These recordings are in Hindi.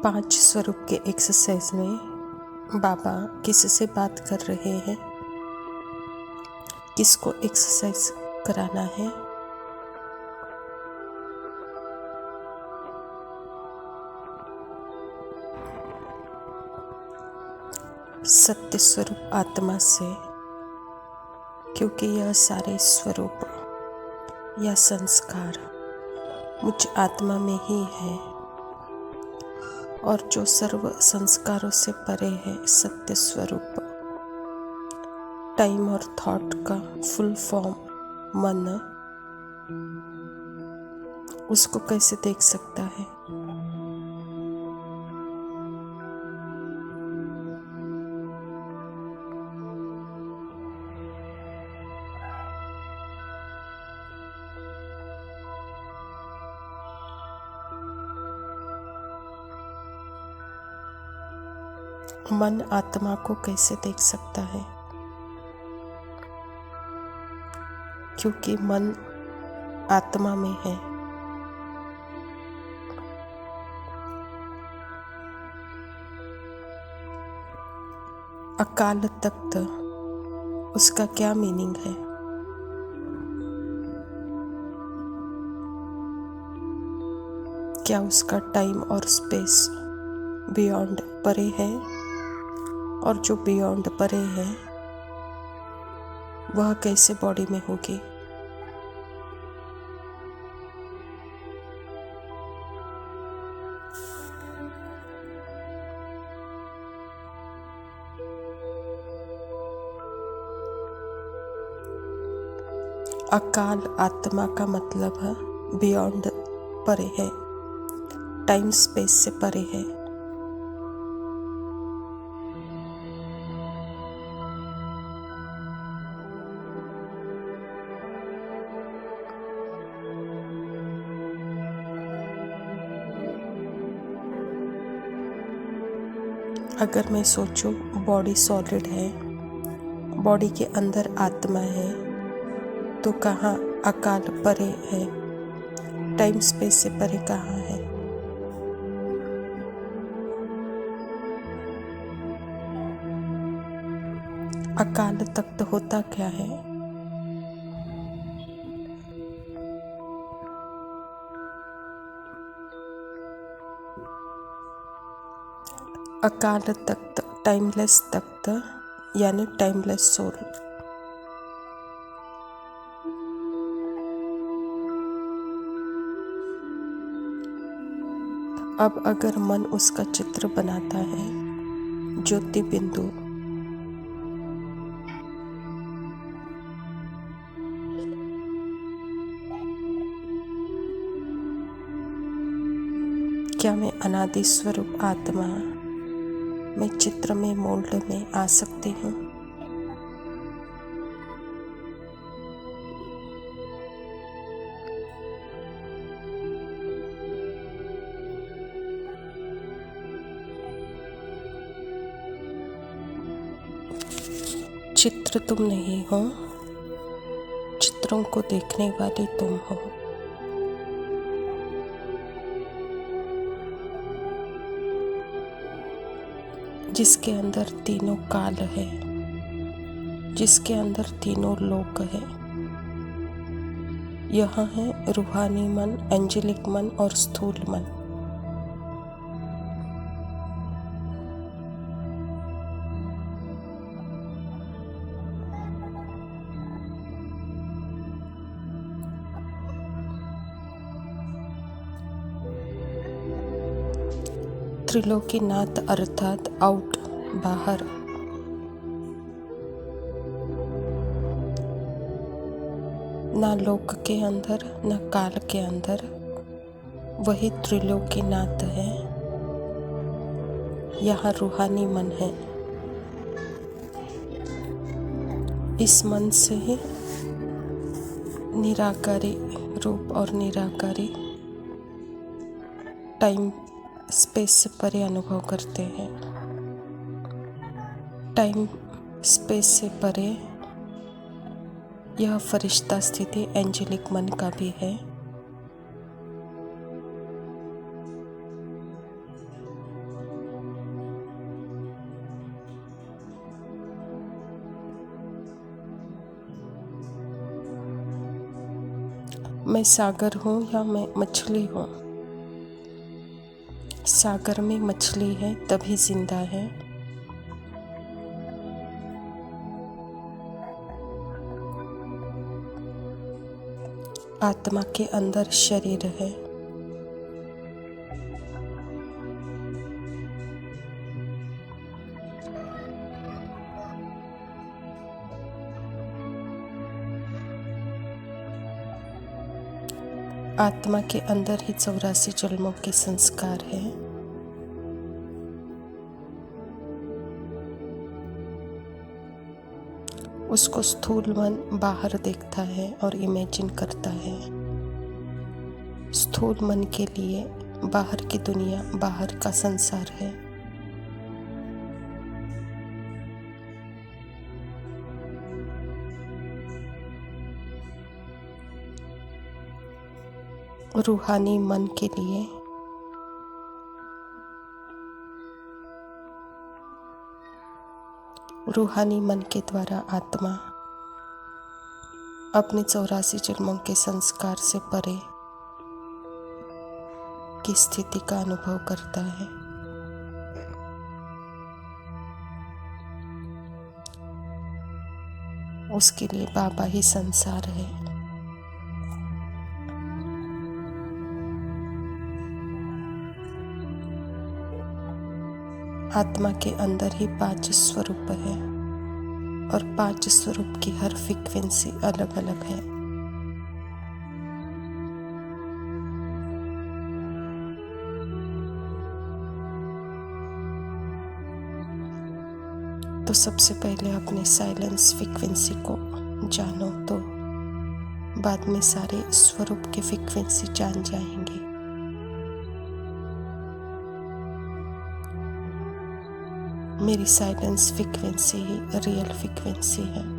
5 स्वरूप के एक्सरसाइज में बाबा किससे बात कर रहे हैं, किसको एक्सरसाइज कराना है। सत्य स्वरूप आत्मा से, क्योंकि यह सारे स्वरूप या संस्कार मुझ आत्मा में ही है और जो सर्व संस्कारों से परे है सत्य स्वरूप। टाइम और थॉट का फुल फॉर्म मन उसको कैसे देख सकता है। मन आत्मा को कैसे देख सकता है, क्योंकि मन आत्मा में है। अकाल तख्त उसका क्या मीनिंग है? क्या उसका टाइम और स्पेस बियॉन्ड परे है, और जो बियॉन्ड परे है वह कैसे बॉडी में होगी? अकाल आत्मा का मतलब है बियॉन्ड परे है, टाइम स्पेस से परे है। अगर मैं सोचूं बॉडी सॉलिड है, बॉडी के अंदर आत्मा है, तो कहाँ अकाल परे है, टाइम स्पेस से परे कहाँ है? अकाल तख्त होता क्या है? अकाल तख्त टाइमलेस तख्त यानी टाइमलेस सोल। अब अगर मन उसका चित्र बनाता है, ज्योति बिंदु, क्या मैं अनादि स्वरूप आत्मा मैं चित्र में मोल्ड में आ सकती हूँ? चित्र तुम नहीं हो, चित्रों को देखने वाली तुम हो। जिसके अंदर तीनों काल है, जिसके अंदर तीनों लोक है। यह है रूहानी मन, एंजेलिक मन और स्थूल मन। त्रिलोकीनाथ अर्थात आउट, बाहर। ना लोक के अंदर ना काल के अंदर, वही त्रिलोकीनाथ है। यहाँ रूहानी मन है। इस मन से ही निराकारी रूप और निराकारी टाइम स्पेस से परे अनुभव करते हैं। टाइम स्पेस से परे यह फरिश्ता स्थिति एंजेलिक मन का भी है। मैं सागर हूँ या मैं मछली हूँ। सागर में मछली है तभी जिंदा है। आत्मा के अंदर शरीर है। आत्मा के अंदर ही 84 जन्मों के संस्कार है। उसको स्थूल मन बाहर देखता है और इमेजिन करता है। स्थूल मन के लिए बाहर की दुनिया, बाहर का संसार है। रूहानी मन के लिए रूहानी मन के द्वारा आत्मा अपने 84 जन्मों के संस्कार से परे की स्थिति का अनुभव करता है। उसके लिए बाबा ही संसार है। आत्मा के अंदर ही 5 स्वरूप है और 5 स्वरूप की हर फ्रीक्वेंसी अलग अलग है। तो सबसे पहले अपने साइलेंस फ्रीक्वेंसी को जानो, तो बाद में सारे स्वरूप की फ्रीक्वेंसी जान जाएंगे। मेरी साइलेंस फ्रीक्वेंसी ही रियल फ्रीक्वेंसी है।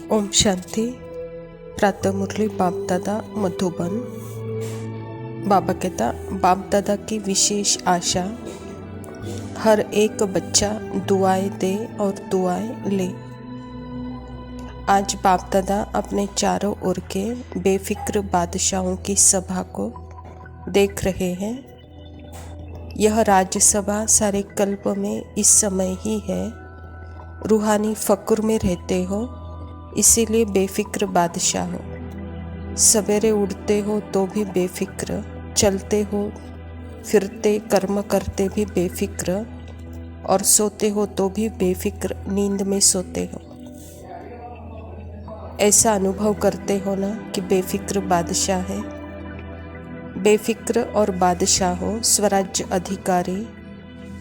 ओम शांति। प्रातः मुरली बाप दादा मधुबन। बाबा कहता, बाप दादा की विशेष आशा, हर एक बच्चा दुआएं दे और दुआएं ले। आज बाप दादा अपने चारों ओर के बेफिक्र बादशाहों की सभा को देख रहे हैं। यह राज्यसभा सारे कल्प में इस समय ही है। रूहानी फक्र में रहते हो, इसीलिए बेफिक्र बादशाह हो। सवेरे उठते हो तो भी बेफिक्र, चलते हो फिरते कर्म करते भी बेफिक्र, और सोते हो तो भी बेफिक्र नींद में सोते हो। ऐसा अनुभव करते हो ना कि बेफिक्र बादशाह है। बेफिक्र और बादशाह हो, स्वराज्य अधिकारी,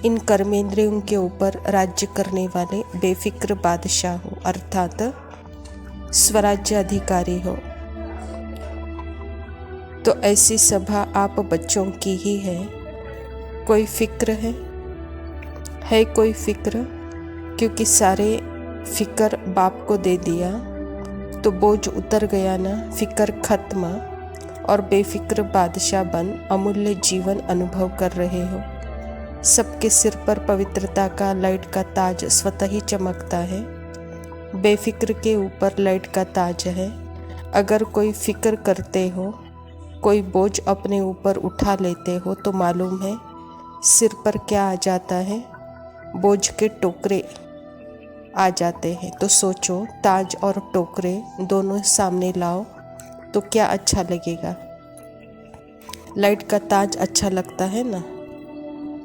इन कर्मेंद्रियों के ऊपर राज्य करने वाले बेफिक्र बादशाह हो, अर्थात स्वराज्य अधिकारी हो। तो ऐसी सभा आप बच्चों की ही है। कोई फिक्र है कोई फिक्र? क्योंकि सारे फिक्र बाप को दे दिया तो बोझ उतर गया ना, फिक्र खत्म, और बेफिक्र बादशाह बन अमूल्य जीवन अनुभव कर रहे हो। सबके सिर पर पवित्रता का लाइट का ताज स्वतः ही चमकता है। बेफिक्र के ऊपर लाइट का ताज है। अगर कोई फिक्र करते हो कोई बोझ अपने ऊपर उठा लेते हो तो मालूम है सिर पर क्या आ जाता है, बोझ के टोकरे आ जाते हैं। तो सोचो, ताज और टोकरे दोनों सामने लाओ तो क्या अच्छा लगेगा? लाइट का ताज अच्छा लगता है ना।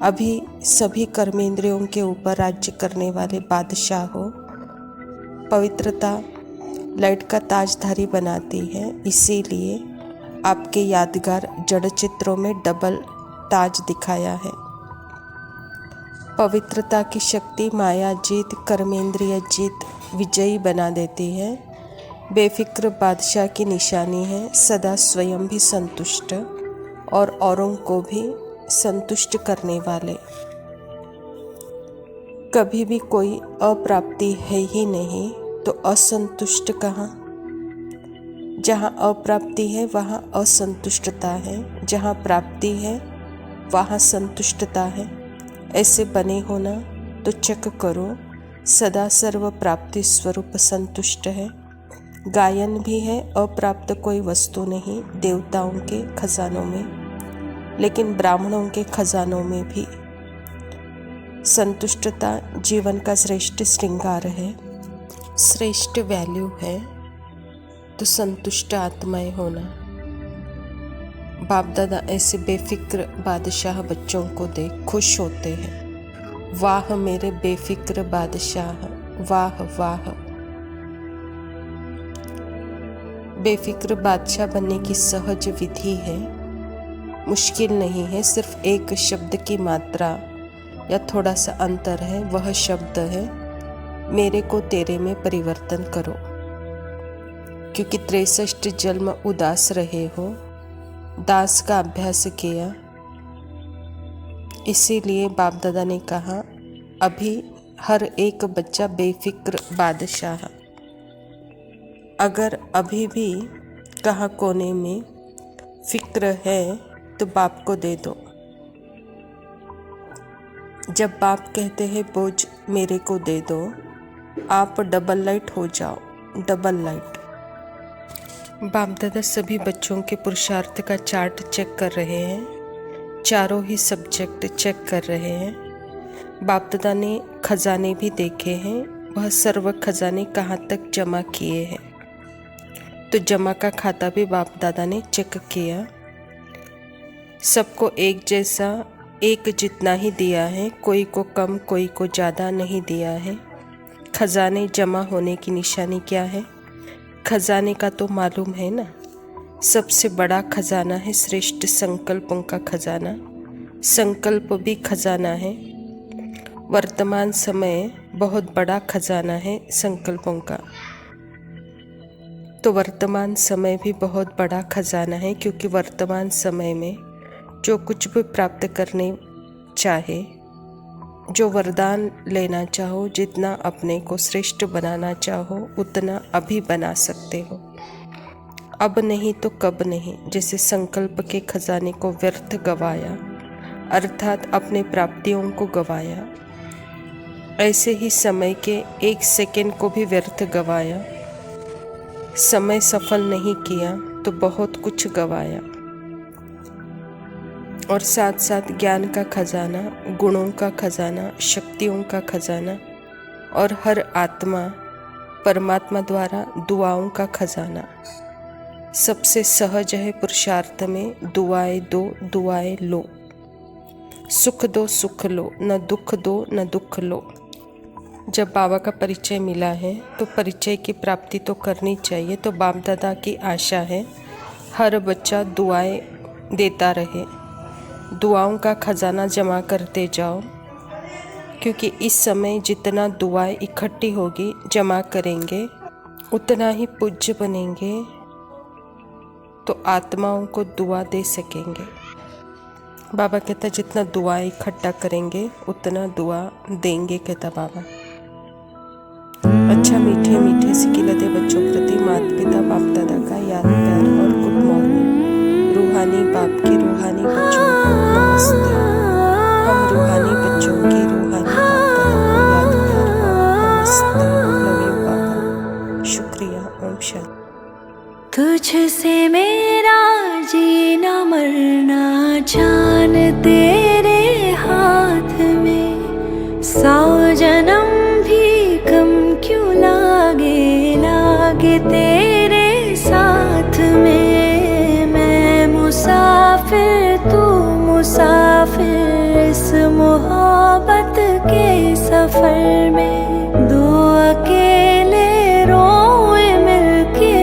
अभी सभी कर्मेंद्रियों के ऊपर राज्य करने वाले बादशाह हो, पवित्रता लाइट का ताजधारी बनाती है। इसीलिए आपके यादगार जड़ चित्रों में डबल ताज दिखाया है। पवित्रता की शक्ति माया जीत, कर्मेंद्रिय जीत विजयी बना देती है। बेफिक्र बादशाह की निशानी है, सदा स्वयं भी संतुष्ट और औरों को भी संतुष्ट करने वाले। कभी भी कोई अप्राप्ति है ही नहीं तो असंतुष्ट कहाँ? जहाँ अप्राप्ति है वहाँ असंतुष्टता है, जहाँ प्राप्ति है वहाँ संतुष्टता है। ऐसे बने हो ना तो चेक करो, सदा सर्व प्राप्ति स्वरूप संतुष्ट है। गायन भी है, अप्राप्त कोई वस्तु नहीं देवताओं के खजानों में, लेकिन ब्राह्मणों के खजानों में भी संतुष्टता जीवन का श्रेष्ठ श्रृंगार है, श्रेष्ठ वैल्यू है। तो संतुष्ट आत्माएं होना। बाप दादा ऐसे बेफिक्र बादशाह बच्चों को देख खुश होते हैं। वाह मेरे बेफिक्र बादशाह, वाह वाह। बेफिक्र बादशाह बनने की सहज विधि है, मुश्किल नहीं है। सिर्फ एक शब्द की मात्रा या थोड़ा सा अंतर है। वह शब्द है, मेरे को तेरे में परिवर्तन करो। क्योंकि 63 जन्म उदास रहे हो, दास का अभ्यास किया, इसीलिए बाप दादा ने कहा अभी हर एक बच्चा बेफिक्र बादशाह। अगर अभी भी कहाँ कोने में फिक्र है तो बाप को दे दो। जब बाप कहते हैं बोझ मेरे को दे दो, आप डबल लाइट हो जाओ, डबल लाइट। बाप दादा सभी बच्चों के पुरुषार्थ का चार्ट चेक कर रहे हैं, चारों ही सब्जेक्ट चेक कर रहे हैं। बाप दादा ने खजाने भी देखे हैं, वह सर्व खजाने कहाँ तक जमा किए हैं। तो जमा का खाता भी बाप दादा ने चेक किया। सबको एक जैसा, एक जितना ही दिया है, कोई को कम कोई को ज़्यादा नहीं दिया है। खजाने जमा होने की निशानी क्या है? खजाने का तो मालूम है ना, सबसे बड़ा खजाना है श्रेष्ठ संकल्पों का खजाना। संकल्प भी खजाना है। वर्तमान समय बहुत बड़ा खजाना है संकल्पों का। तो वर्तमान समय भी बहुत बड़ा खजाना है, क्योंकि वर्तमान समय में जो कुछ भी प्राप्त करने चाहे, जो वरदान लेना चाहो, जितना अपने को श्रेष्ठ बनाना चाहो उतना अभी बना सकते हो। अब नहीं तो कब नहीं। जैसे संकल्प के खजाने को व्यर्थ गवाया, अर्थात अपने प्राप्तियों को गवाया, ऐसे ही समय के एक सेकंड को भी व्यर्थ गवाया। समय सफल नहीं किया तो बहुत कुछ गवाया। और साथ साथ ज्ञान का खजाना, गुणों का खजाना, शक्तियों का खजाना, और हर आत्मा परमात्मा द्वारा दुआओं का खजाना। सबसे सहज है पुरुषार्थ में, दुआएं दो दुआएं लो। सुख दो सुख लो, न दुख दो न दुख लो। जब बाबा का परिचय मिला है तो परिचय की प्राप्ति तो करनी चाहिए। तो बाप दादा की आशा है हर बच्चा दुआएं देता रहे, दुआओं का खजाना जमा करते जाओ। क्योंकि इस समय जितना दुआएं इकट्ठी होगी, जमा करेंगे, उतना ही पूज्य बनेंगे, तो आत्माओं को दुआ दे सकेंगे। बाबा कहता जितना दुआएं इकट्ठा करेंगे उतना दुआ देंगे, कहता बाबा। अच्छा मीठे मीठे सिकिलते बच्चों प्रति माता पिता बाप दादा का याद प्यार और गुड मॉर्निंग। रूहानी बाप की रूहानी बच्चों को नमस्ते। हम रूहानी बच्चों की रूहानी बाप दादा को याद प्यार और नमस्ते। लव यू बाबा, शुक्रिया। ओम शांति। तुझसे मेरा जीना मरना जान तेरे हाथ में, 100 जन्म भी कम क्यों लागे तेरे साथ में। मैं मुसाफिर तू मुसाफिर इस मोहब्बत के सफर में, दो अकेले रोए मिलके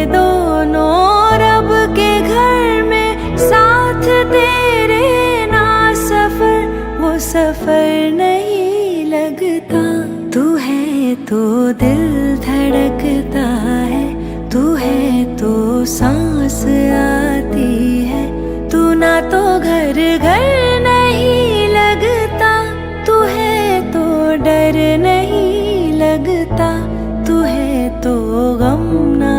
दोनों रब के घर में। साथ तेरे ना सफर वो सफर नहीं लगता। तू है तो दिल धड़कता है, तू है तो सांस आती है। तू ना तो घर नहीं लगता, तू है तो डर नहीं लगता। तू है तो गम ना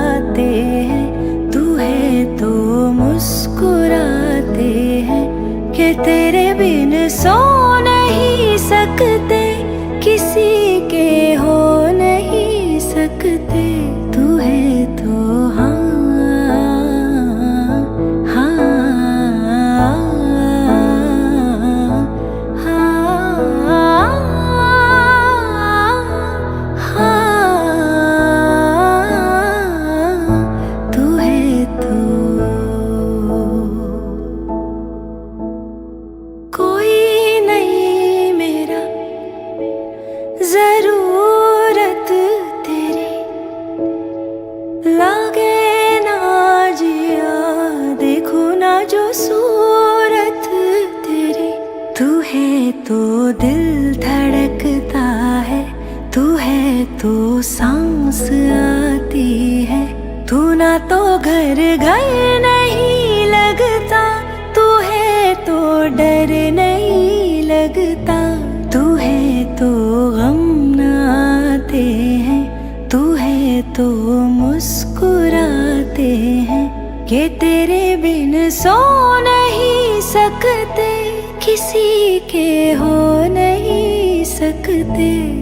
आते हैं, तू है तो मुस्कुराते हैं। कि तेरे बिन सो नहीं सकते, किसी के हो नहीं सकते। तू है तो जरूरत तेरी लागे ना जिया, देखो ना जो सूरत तेरी। तू है तो दिल धड़कता है, तू है तो सांस आती है। तू ना तो घर नहीं लगता, तू है तो डर नहीं लगता। तू है तो गम ना आते हैं, तू है तो मुस्कुराते हैं। कि तेरे बिन सो नहीं सकते, किसी के हो नहीं सकते।